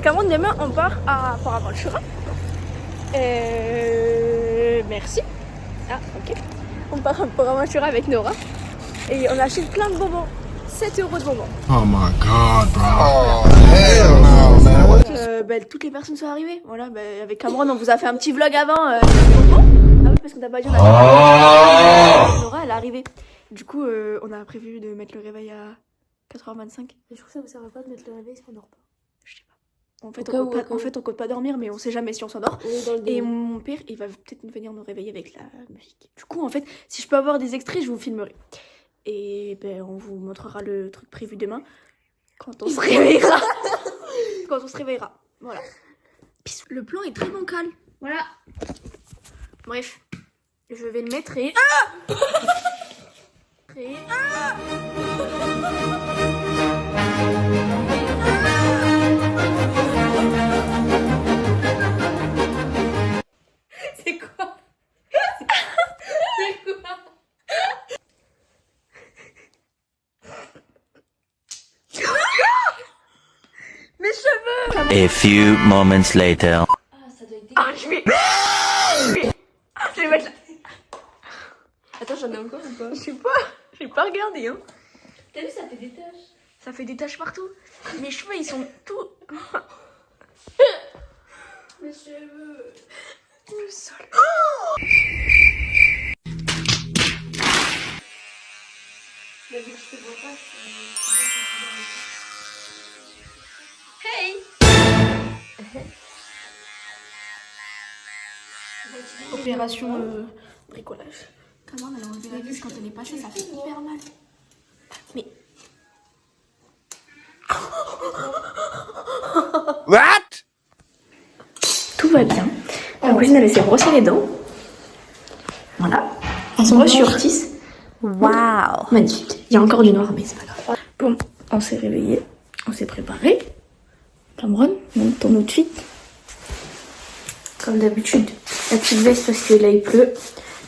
Cameroun, demain on part à Port-Aventura. Merci. Ah, ok. On part à Port-Aventura avec Nora. Et on achète plein de bonbons. 7 € de bonbons. Oh my god, bro. Oh, hell no, man. Toutes les personnes sont arrivées. Voilà, avec Cameroun, on vous a fait un petit vlog avant. Bonbons. Ah oui, parce qu'on t'a pas dit, on a Nora, elle est arrivée. Du coup, on a prévu de mettre le réveil à 4h25. Et je trouve que ça vous sert à quoi de mettre le réveil si on dort pas? Je sais pas. En fait, on compte pas dormir, mais on sait jamais si on s'endort. Et mon père, il va peut-être venir nous réveiller avec la musique. Du coup, en fait, si je peux avoir des extraits, je vous filmerai. Et on vous montrera le truc prévu demain. Quand on se réveillera. Quand on se réveillera. Voilà. Le plan est très bancal. Voilà. Bref. Je vais le mettre et... Ah C'est quoi? C'est quoi? Mes cheveux! A few moments later. Ah, ça doit être dégueulasse. Ah, je vais mettre là. Attends, j'en ai encore ou pas? Je sais pas. J'ai pas regardé, hein. T'as vu, ça fait des taches. Ça fait des taches partout. Mes cheveux, ils sont tout... Mes cheveux. Le sol. Mais vu que je te vois pas, Hey! Opération bricolage. Comment on a enlevé la vis quand elle est passée, ça fait hyper mal. Mais... What? Tout va bien. La voisine, elle s'est brossé les dents. Voilà. On se brosse sur 10. Waouh! Magnifique. Il y a encore du noir, mais c'est pas grave. Bon, on s'est réveillé. On s'est préparé. Cameron, monte ton outfit. Comme d'habitude, la petite veste parce que là il pleut.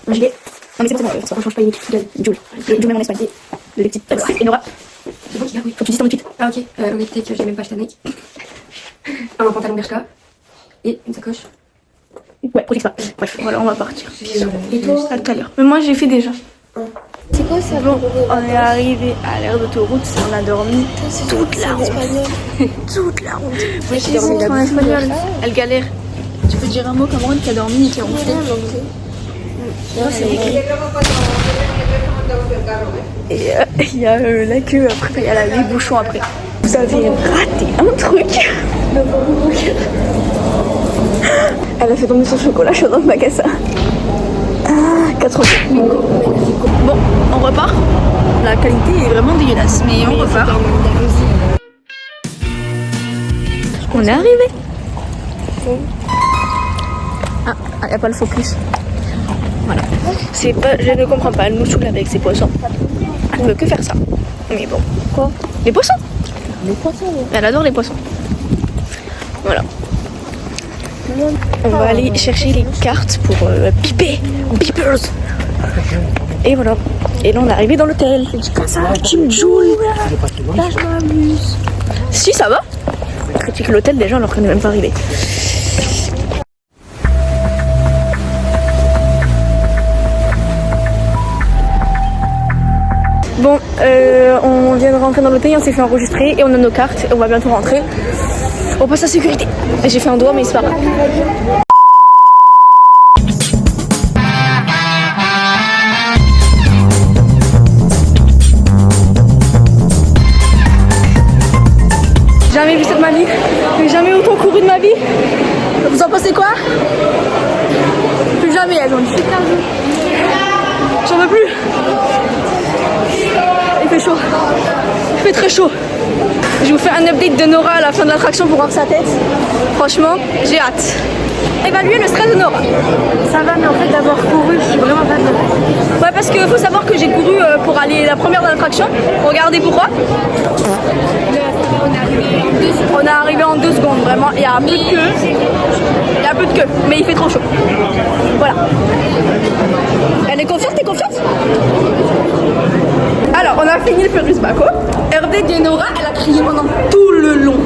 Non mais c'est bon, on change pas les Jules. Jules même en Espagne. Les petites taxes. Et Nora. c'est bon qu'il y a, oui. Faut que tu dises ton outfit. Ah, ok. L'honnêteté que j'ai même pas acheté un Nike. Un pantalon Bershka. Et une sacoche. Ouais, protège pas. Bref, voilà, on va partir. Et toi? À tout à l'heure. Mais moi j'ai fait déjà. C'est quoi ça? Bon, on est arrivé à l'aire d'autoroute, on a dormi toute la route. Toute la route. Moi j'ai dormi En espagnol, elle galère. Tu peux dire un mot Cameroun qui a dormi et qui a ronflé? Non, c'est écrit. Et il y a la queue après, il y a les bouchons après. Vous avez raté un truc. Elle a fait tomber son chocolat chaud dans le magasin. Ah, 4 euros. Bon, on repart. La qualité est vraiment dégueulasse, mais on repart. On est arrivé. Ah, il n'y a pas le focus. Voilà. C'est pas, je ne comprends pas, elle nous saoule avec ses poissons. Elle ne veut que faire ça. Mais bon. Quoi? Les poissons. Les poissons, oui. Elle adore les poissons. Voilà. On va aller chercher les cartes pour piper. Beepers. Et voilà. Et là on est arrivé dans l'hôtel. Ça, Kim Joule. Là je m'amuse. Si ça va. Critique l'hôtel déjà alors qu'on n'est même pas arrivé. Bon, on vient de rentrer dans l'hôtel, on s'est fait enregistrer et on a nos cartes et on va bientôt rentrer. On passe à sécurité. J'ai fait un doigt mais c'est pas grave. Jamais vu ça de ma vie. J'ai jamais autant couru de ma vie. Vous en pensez quoi? Plus jamais, elles ont dit. J'en veux plus. Il fait chaud. Il fait très chaud. Je vous fais un update de Nora à la fin de l'attraction pour voir sa tête. Franchement, j'ai hâte. Évaluer le stress de Nora. Ça va, mais en fait, d'avoir couru, je suis vraiment pas bien. Ouais, parce qu'il faut savoir que j'ai couru pour aller la première dans l'attraction. Regardez pourquoi. On est arrivé en 2 secondes, vraiment. Il y a un peu de queue. Il y a un peu de queue, mais il fait trop chaud. Voilà. Elle est confiante, t'es confiante? Alors, on a fini le Ferris Baco. Hervé Nora, elle a crié pendant tout le long.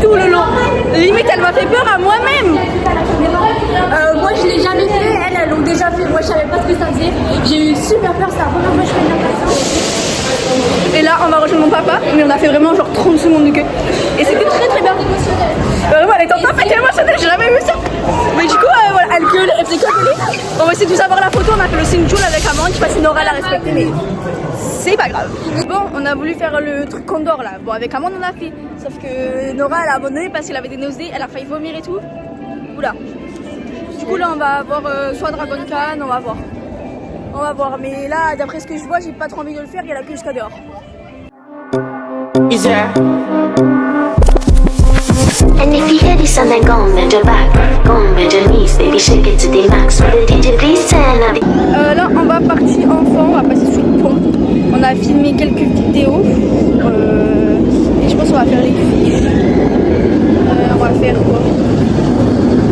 Tout le long. croisé. J'ai eu super peur, c'est la première fois que je fais une natation. Et là, on va rejoindre mon papa, mais on a fait vraiment genre 30 secondes de queue. Et c'était très bien. Vraiment, elle était en top, elle était émotionnelle, j'ai jamais vu ça. Mais du coup, voilà, elle gueule, elle faisait que gueuler. On va essayer de tous avoir la photo, on a fait le signe Joule avec Amande, je sais pas si Nora l'a respecté, mais c'est pas grave. Bon, on a voulu faire le truc Condor là. Bon, avec Amande, on a fait. Sauf que Nora, elle a abandonné parce qu'elle avait des nausées, elle a failli vomir et tout. Oula. Du coup, là, on va avoir soit Dragon Khan, on va voir. On va voir, mais là, d'après ce que je vois, j'ai pas trop envie de le faire, il y a la queue jusqu'à dehors. And if you hear this on the gong and the back, gong and the knees, baby shake it to the max. Will the DJ please turn up? Là, on va partir enfant, on va passer sous le pont. On a filmé quelques vidéos. Et je pense qu'on va faire les fiches. On va faire quoi?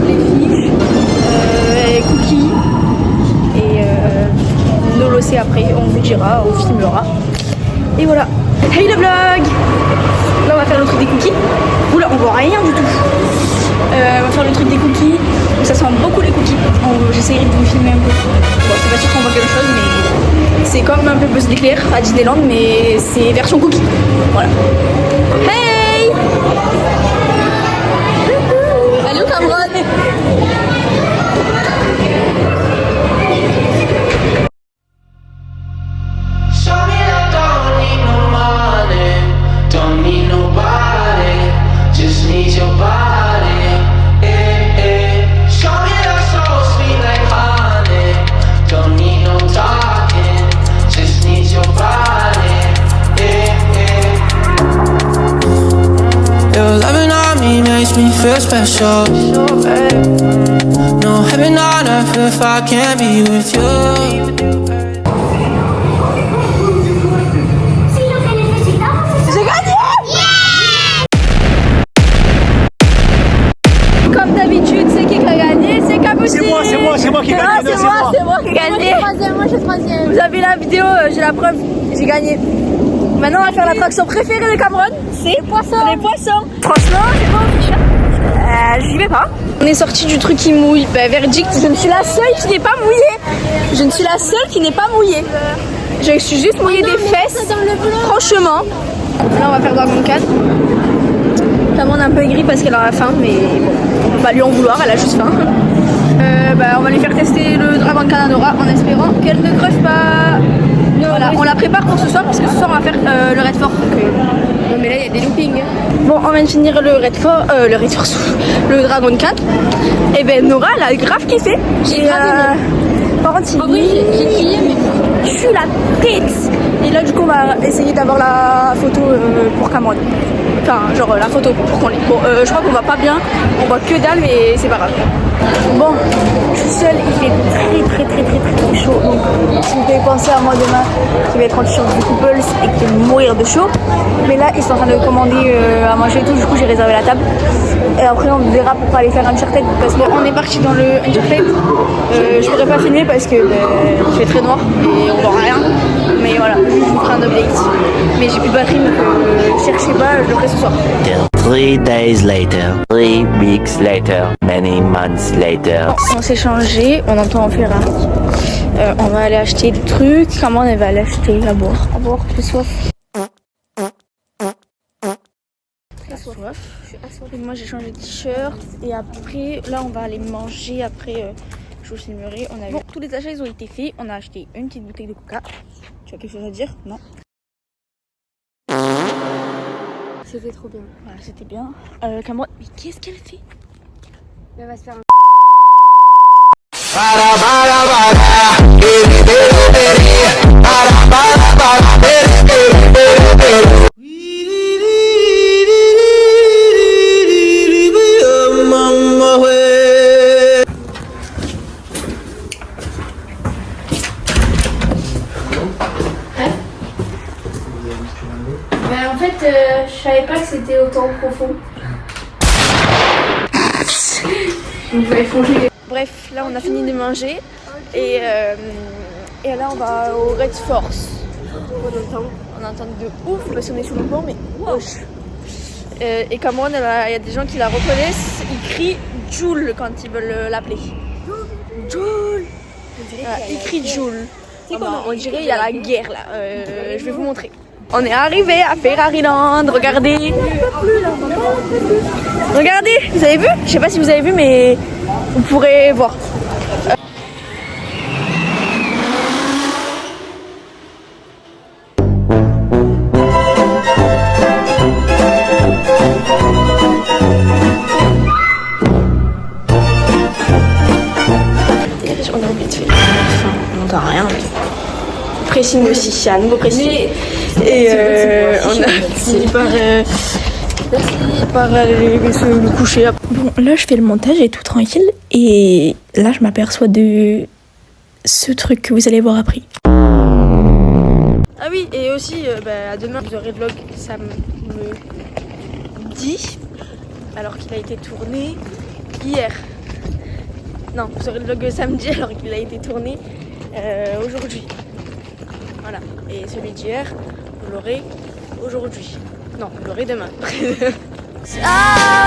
Les fiches. Et cookies. Et Nolo c'est après, on vous dira, on filmera. Et voilà. Hey le vlog! Là on va faire le truc des cookies. Oula, on voit rien du tout. On va faire le truc des cookies. Ça sent beaucoup les cookies. J'essayerai de vous filmer un peu. Bon, c'est pas sûr qu'on voit quelque chose, mais c'est comme un peu Buzz d'éclair à Disneyland, mais c'est version cookie. Voilà. Hey! Salut Cameron! Me feel special. No heaven on earth if I can't be with you. J'ai gagné! Comme d'habitude, c'est qui a gagné? C'est Capucine! C'est moi qui ai gagné. C'est moi qui ai gagné. Moi, je suis troisième. Vous avez la vidéo, j'ai la preuve, j'ai gagné. Maintenant, on va faire l'attraction préférée de Cameron, c'est les poissons. Les poissons. Franchement, j'ai pas envie. J'y vais pas. On est sorti du truc qui mouille. Verdict, je ne suis la seule qui n'est pas mouillée. Je ne suis la seule qui n'est pas mouillée. Je suis juste mouillée des fesses. Franchement. Là, on va faire Dragon Khan. Cameron est un peu aigrie parce qu'elle a faim, mais bon, on peut pas lui en vouloir, elle a juste faim. On va lui faire tester le Dragon Khan à Nora en espérant qu'elle ne creve pas. Voilà, on la prépare pour ce soir parce que ce soir on va faire le Red Fort. Non, mais là, il y a des loopings. Bon, on vient de finir le Red Fort, le Dragon Khan. Et ben Nora, elle a grave kiffé. J'ai grave aimé. Par contre, En vrai, j'ai crié, mais je suis la tête. Et là, du coup, on va essayer d'avoir la photo pour Cameron. Enfin, genre la photo pour qu'on l'ait. Bon, je crois qu'on va pas bien. On voit que dalle, mais c'est pas grave. Bon, je suis seule, il fait très chaud. Donc, si vous pouvez penser à moi demain, qui va être en t-shirt du Couples et qui va mourir de chaud. Mais là, ils sont en train de commander à manger et tout. Du coup, j'ai réservé la table. Et après, on verra pour aller faire Uncharted. Parce qu'on est parti dans le Uncharted. Je pourrais pas filmer parce que il fait très noir et on voit rien. Mais voilà, je vous ferai un update. Mais j'ai plus de batterie, donc cherchez pas, je le ferai ce soir. 3 days later, 3 weeks later, many months later. On s'est changé, on entend en faire un. On va aller acheter des trucs. Comment on va aller acheter à boire? À boire, j'ai soif. Très soif. Je suis assoiffée. Moi j'ai changé de t-shirt et après, là on va aller manger. Après, je vous filmerai. On a vu tous les achats, ils ont été faits. On a acheté une petite bouteille de coca. Tu as quelque chose à dire? Non. c'était trop bien. Voilà, c'était bien. Cameron, mais qu'est-ce qu'elle fait? Elle va se faire un... En fait, je savais pas que c'était autant profond. Donc je vais plonger. Bref, là on a fini de manger et là on va au Red Force. On entend de ouf parce qu'on est sous le pont, mais wesh. Et Cameron, il y a des gens qui la reconnaissent, ils crient Joule quand ils veulent l'appeler. Joule. écrit Joule. On dirait il y a la guerre là. Je vais vous montrer. On est arrivé à Ferrari Land. Regardez. Regardez, vous avez vu? Je sais pas si vous avez vu, mais vous pourrez voir. On a envie de faire. Enfin, on n'entend rien. Pressing aussi, c'est un nouveau pressing. Et on a fini par aller se coucher. Bon, là je fais le montage et tout tranquille. Et là je m'aperçois de ce truc que vous allez voir après. Ah oui, et aussi, à demain vous aurez le vlog, ça me dit, alors qu'il a été tourné hier. Non, vous aurez le vlog samedi alors qu'il a été tourné aujourd'hui. Voilà, et celui d'hier, vous l'aurez aujourd'hui. Non, vous l'aurez demain. Ah